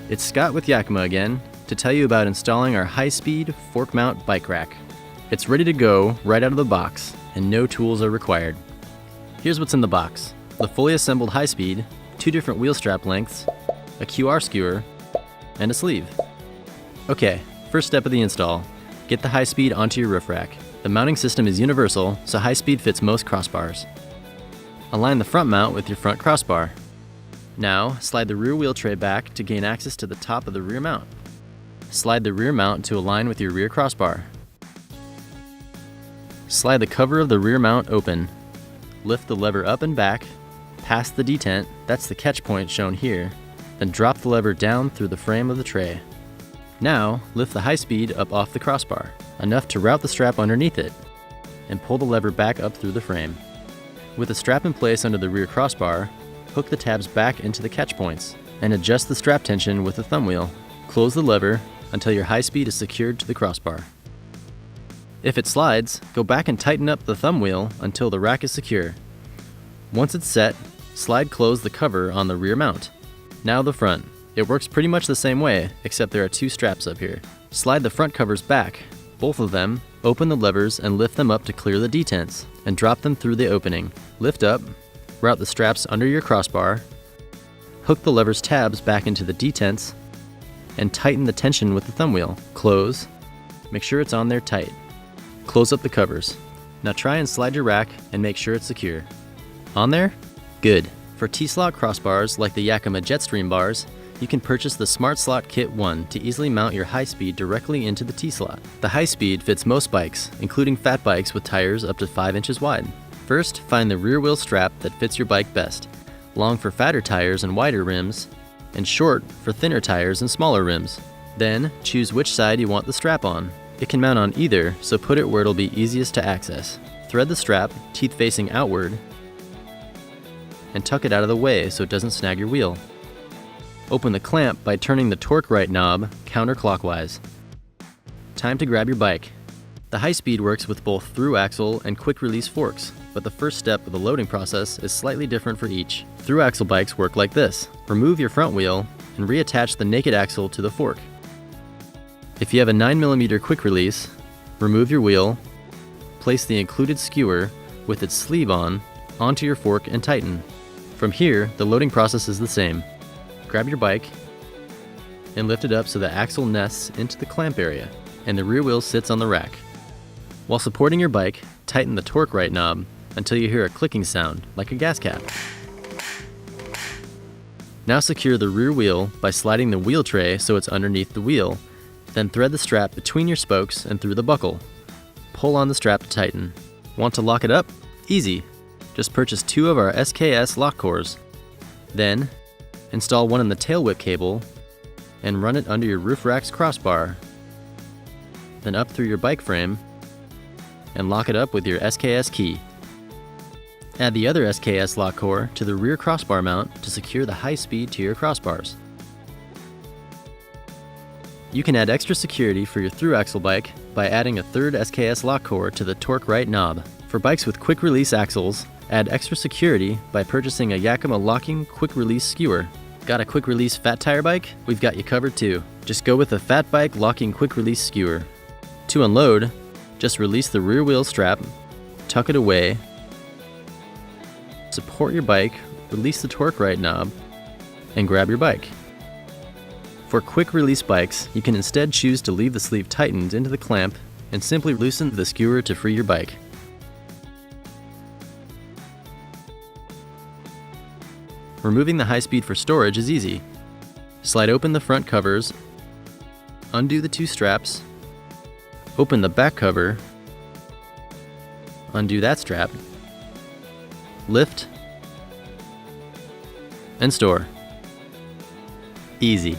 It's Scott with Yakima again to tell you about installing our HighSpeed fork mount bike rack. It's ready to go right out of the box and no tools are required. Here's what's in the box: the fully assembled HighSpeed, 2 different wheel strap lengths, a QR skewer, and a sleeve. Okay, first step of the install. Get the HighSpeed onto your roof rack. The mounting system is universal, so HighSpeed fits most crossbars. Align the front mount with your front crossbar. Now, slide the rear wheel tray back to gain access to the top of the rear mount. Slide the rear mount to align with your rear crossbar. Slide the cover of the rear mount open. Lift the lever up and back, past the detent, that's the catch point shown here, then drop the lever down through the frame of the tray. Now, lift the HighSpeed up off the crossbar, enough to route the strap underneath it, and pull the lever back up through the frame. With the strap in place under the rear crossbar, hook the tabs back into the catch points, and adjust the strap tension with the thumb wheel. Close the lever until your HighSpeed is secured to the crossbar. If it slides, go back and tighten up the thumb wheel until the rack is secure. Once it's set, slide close the cover on the rear mount. Now the front. It works pretty much the same way, except there are 2 straps up here. Slide the front covers back, both of them, open the levers and lift them up to clear the detents, and drop them through the opening. Lift up, route the straps under your crossbar, hook the lever's tabs back into the detents, and tighten the tension with the thumb wheel. Close, make sure it's on there tight. Close up the covers. Now try and slide your rack and make sure it's secure. On there? Good. For T-slot crossbars like the Yakima Jetstream bars, you can purchase the Smart Slot Kit 1 to easily mount your HighSpeed directly into the T-slot. The HighSpeed fits most bikes, including fat bikes with tires up to 5 inches wide. First, find the rear wheel strap that fits your bike best, long for fatter tires and wider rims, and short for thinner tires and smaller rims. Then, choose which side you want the strap on. It can mount on either, so put it where it'll be easiest to access. Thread the strap, teeth facing outward, and tuck it out of the way so it doesn't snag your wheel. Open the clamp by turning the torque right knob counterclockwise. Time to grab your bike. The HighSpeed works with both through axle and quick release forks, but the first step of the loading process is slightly different for each. Through axle bikes work like this. Remove your front wheel and reattach the naked axle to the fork. If you have a 9mm quick release, remove your wheel, place the included skewer with its sleeve on onto your fork and tighten. From here, the loading process is the same. Grab your bike and lift it up so the axle nests into the clamp area and the rear wheel sits on the rack. While supporting your bike, tighten the torque right knob until you hear a clicking sound like a gas cap. Now secure the rear wheel by sliding the wheel tray so it's underneath the wheel, then thread the strap between your spokes and through the buckle. Pull on the strap to tighten. Want to lock it up? Easy. Just purchase 2 of our SKS lock cores. Then, install one in the tail whip cable and run it under your roof rack's crossbar, then up through your bike frame and lock it up with your SKS key. Add the other SKS lock core to the rear crossbar mount to secure the HighSpeed to your crossbars. You can add extra security for your through axle bike by adding a 3rd SKS lock core to the torque right knob. For bikes with quick release axles, add extra security by purchasing a Yakima locking quick release skewer. Got a quick release fat tire bike? We've got you covered too. Just go with a fat bike locking quick release skewer. To unload, just release the rear wheel strap, tuck it away, support your bike, release the torque right knob, and grab your bike. For quick release bikes, you can instead choose to leave the sleeve tightened into the clamp and simply loosen the skewer to free your bike. Removing the HighSpeed for storage is easy. Slide open the front covers, undo the 2 straps, open the back cover, undo that strap, lift, and store. Easy.